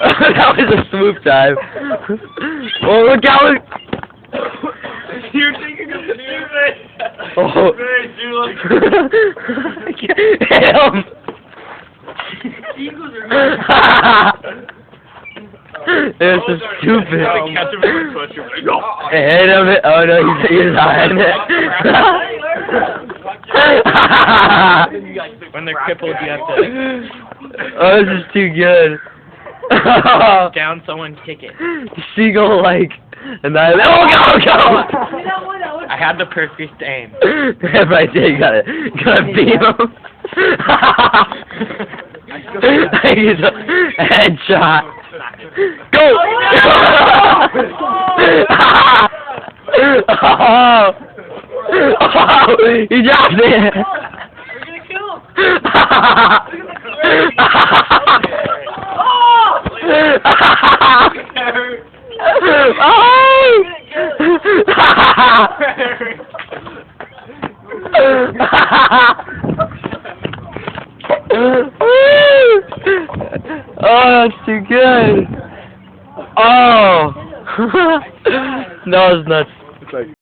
That was a swoop dive. Oh, look out! You're thinking of stupid. Oh. Hit him! Seagulls It was so stupid. Catch him in the push. Hit him! Oh no, he's hiding it. When they're crippled, you have to Oh, this is too good. down someone, kick it. Seagull, like, and I. Oh, go! I had the perfect aim. Right there, you gotta beat him. He's a headshot. Go! Oh, he dropped it. We're gonna kill him. Oh, that's too good. Oh, that was nuts.